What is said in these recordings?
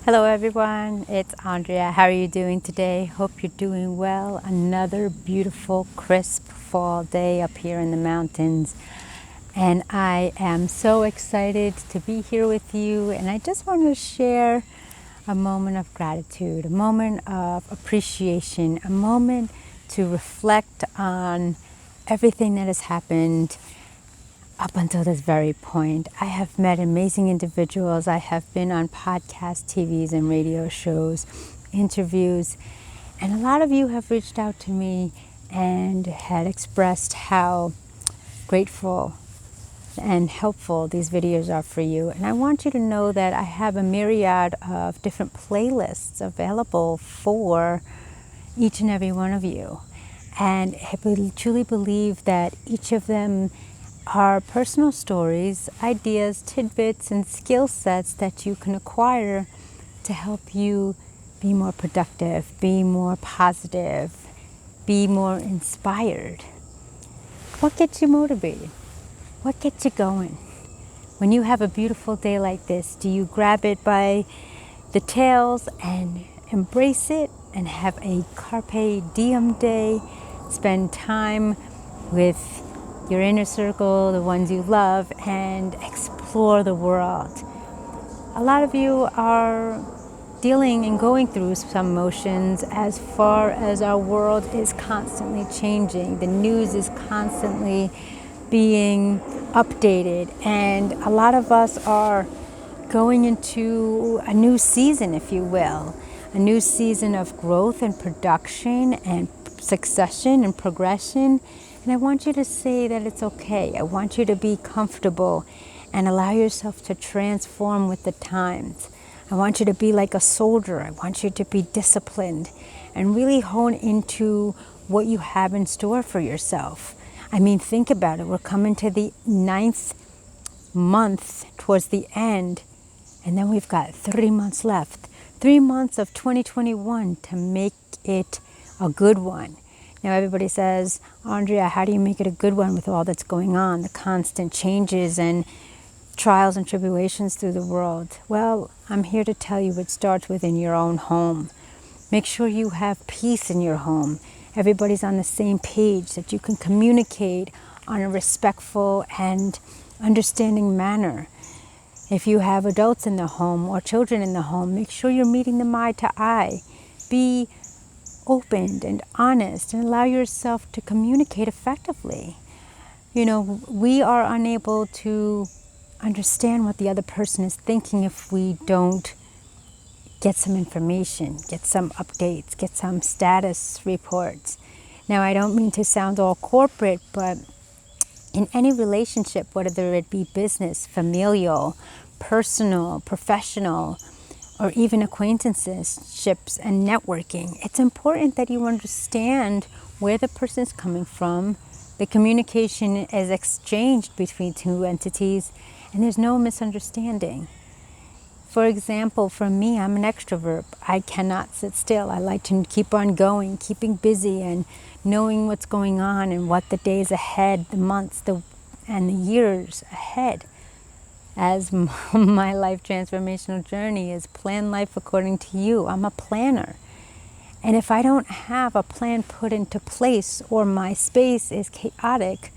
Hello everyone, it's Andrea. How are you doing today? Hope you're doing well. Another beautiful, crisp fall day up here in the mountains. And I am so excited to be here with you. And I just want to share a moment of gratitude, a moment of appreciation, a moment to reflect on everything that has happened up until this very point. I have met amazing individuals. I have been on podcasts, TVs, and radio shows, interviews, and a lot of you have reached out to me and had expressed how grateful and helpful these videos are for you. And I want you to know that I have a myriad of different playlists available for each and every one of you. And I truly believe that each of them are personal stories, ideas, tidbits, and skill sets that you can acquire to help you be more productive, be more positive, be more inspired. What gets you motivated? What gets you going? When you have a beautiful day like this, do you grab it by the tails and embrace it and have a carpe diem day, spend time with your inner circle, the ones you love, and explore the world? A lot of you are dealing and going through some emotions as far as our world is constantly changing. The news is constantly being updated, and a lot of us are going into a new season, if you will, a new season of growth and production and succession and progression. And I want you to say that it's okay. I want you to be comfortable and allow yourself to transform with the times. I want you to be like a soldier. I want you to be disciplined and really hone into what you have in store for yourself. I mean, think about it. We're coming to the 9th month towards the end, and then we've got 3 months left. 3 months of 2021 to make it a good one. Now everybody says, Andrea, how do you make it a good one with all that's going on, the constant changes and trials and tribulations through the world? Well, I'm here to tell you it starts within your own home. Make sure you have peace in your home. Everybody's on the same page, that you can communicate on a respectful and understanding manner. If you have adults in the home or children in the home, make sure you're meeting them eye to eye. Be open and honest and allow yourself to communicate effectively. You know, we are unable to understand what the other person is thinking if we don't get some information, get some updates, get some status reports. Now, I don't mean to sound all corporate, but in any relationship, whether it be business, familial, personal, professional, or even acquaintanceships and networking, it's important that you understand where the person is coming from. The communication is exchanged between two entities, and there's no misunderstanding. For example, for me, I'm an extrovert. I cannot sit still. I like to keep on going, keeping busy and knowing what's going on and what the days ahead, the months, and the years ahead. As my life transformational journey is plan life according to you. I'm a planner. And if I don't have a plan put into place or my space is chaotic,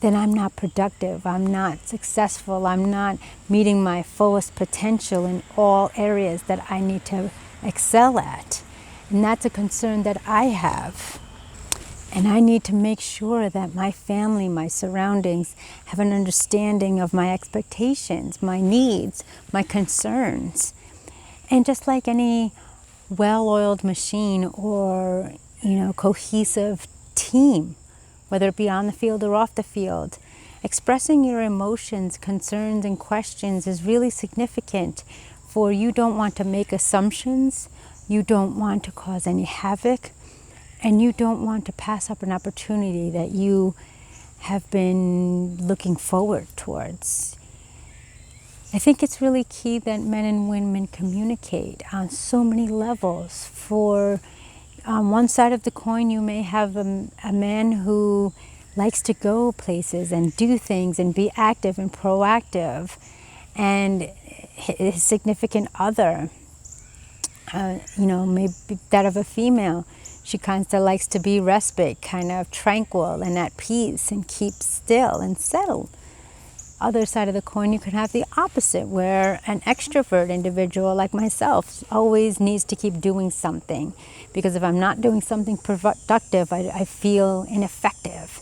then I'm not productive, I'm not successful, I'm not meeting my fullest potential in all areas that I need to excel at. And that's a concern that I have. And I need to make sure that my family, my surroundings have an understanding of my expectations, my needs, my concerns. And just like any well-oiled machine or, cohesive team, whether it be on the field or off the field, expressing your emotions, concerns, and questions is really significant, for you don't want to make assumptions, you don't want to cause any havoc, and you don't want to pass up an opportunity that you have been looking forward towards. I think it's really key that men and women communicate on so many levels. For on one side of the coin, you may have a man who likes to go places and do things and be active and proactive, and his significant other maybe that of a female. She kind of likes to be respite, kind of tranquil and at peace and keep still and settled. Other side of the coin, you can have the opposite, where an extrovert individual like myself always needs to keep doing something, because if I'm not doing something productive, I feel ineffective.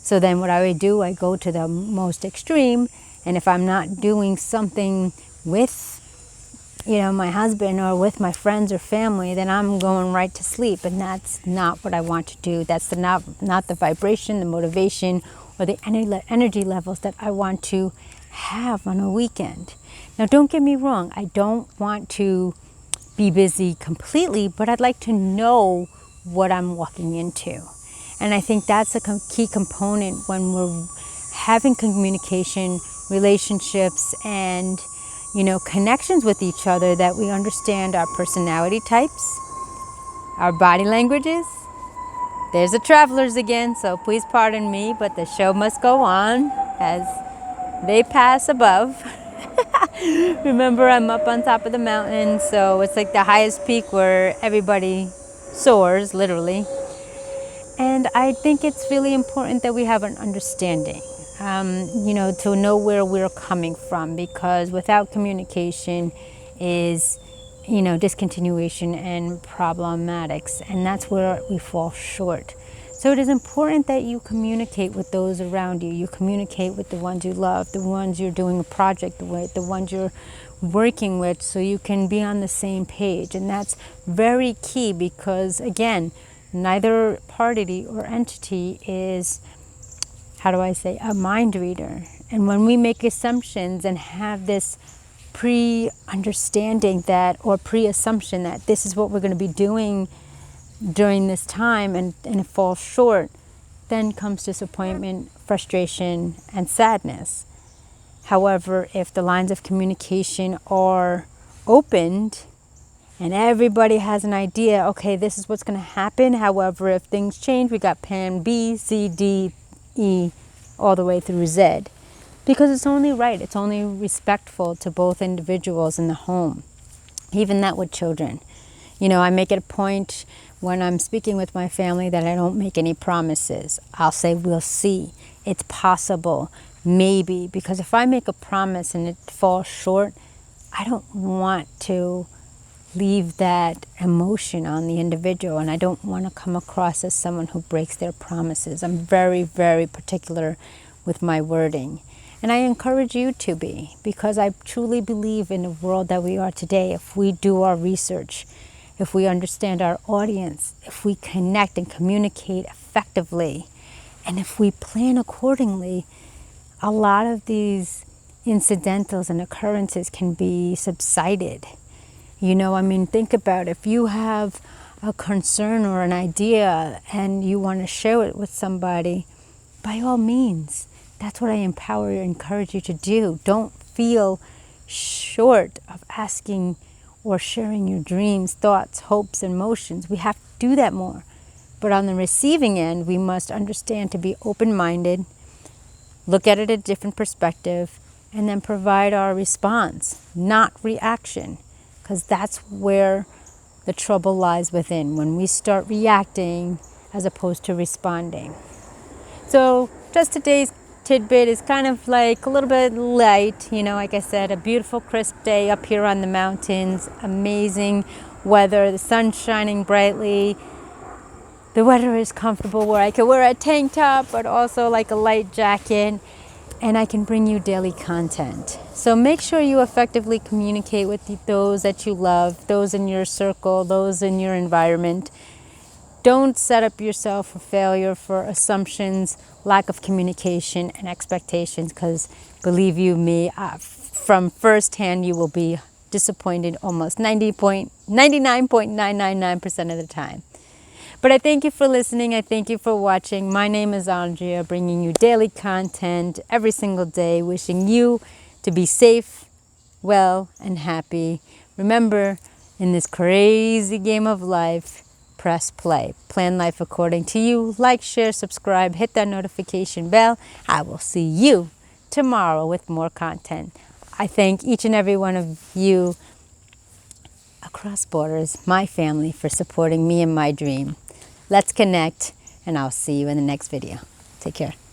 So then what I would do, I go to the most extreme, and if I'm not doing something with my husband or with my friends or family, then I'm going right to sleep, and that's not what I want to do. That's not the vibration, the motivation, or the energy levels that I want to have on a weekend. Now, don't get me wrong. I don't want to be busy completely, but I'd like to know what I'm walking into. And I think that's a key component when we're having communication, relationships, and connections with each other, that we understand our personality types, our body languages. There's the travelers again, so please pardon me, but the show must go on as they pass above. Remember, I'm up on top of the mountain, so it's like the highest peak where everybody soars, literally. And I think it's really important that we have an understanding, to know where we're coming from, because without communication is, discontinuation and problematics, and that's where we fall short. So it is important that you communicate with those around you. You communicate with the ones you love, the ones you're doing a project with, the ones you're working with, so you can be on the same page. And that's very key, because again, neither party or entity is, a mind reader. And when we make assumptions and have this pre-understanding that, or pre-assumption that this is what we're going to be doing during this time, and it falls short, then comes disappointment, frustration, and sadness. However, if the lines of communication are opened and everybody has an idea, okay, this is what's going to happen. However, if things change, we got plan B, C, D, E, all the way through Z. Because it's only right, it's only respectful to both individuals in the home. Even that with children. I make it a point when I'm speaking with my family that I don't make any promises. I'll say, we'll see. It's possible. Maybe. Because if I make a promise and it falls short, I don't want to leave that emotion on the individual, and I don't want to come across as someone who breaks their promises. I'm very, very particular with my wording. And I encourage you to be, because I truly believe in the world that we are today, if we do our research, if we understand our audience, if we connect and communicate effectively, and if we plan accordingly, a lot of these incidentals and occurrences can be subsided. Think about it. If you have a concern or an idea and you want to share it with somebody, by all means, that's what I empower and encourage you to do. Don't feel short of asking or sharing your dreams, thoughts, hopes, and emotions. We have to do that more. But on the receiving end, we must understand to be open-minded, look at it a different perspective, and then provide our response, not reaction. Because that's where the trouble lies within, when we start reacting as opposed to responding. So just today's tidbit is kind of like a little bit light, like I said, a beautiful crisp day up here on the mountains, amazing weather, the sun's shining brightly, the weather is comfortable where I can wear a tank top but also like a light jacket, and I can bring you daily content. So make sure you effectively communicate with those that you love, those in your circle, those in your environment. Don't set up yourself for failure for assumptions, lack of communication, and expectations, because believe you me, from firsthand, you will be disappointed almost 99.999% of the time. But I thank you for listening. I thank you for watching. My name is Andrea, bringing you daily content every single day, wishing you to be safe, well, and happy. Remember, in this crazy game of life, press play. Plan life according to you. Like, share, subscribe, hit that notification bell. I will see you tomorrow with more content. I thank each and every one of you across borders, my family, for supporting me in my dream. Let's connect, and I'll see you in the next video. Take care.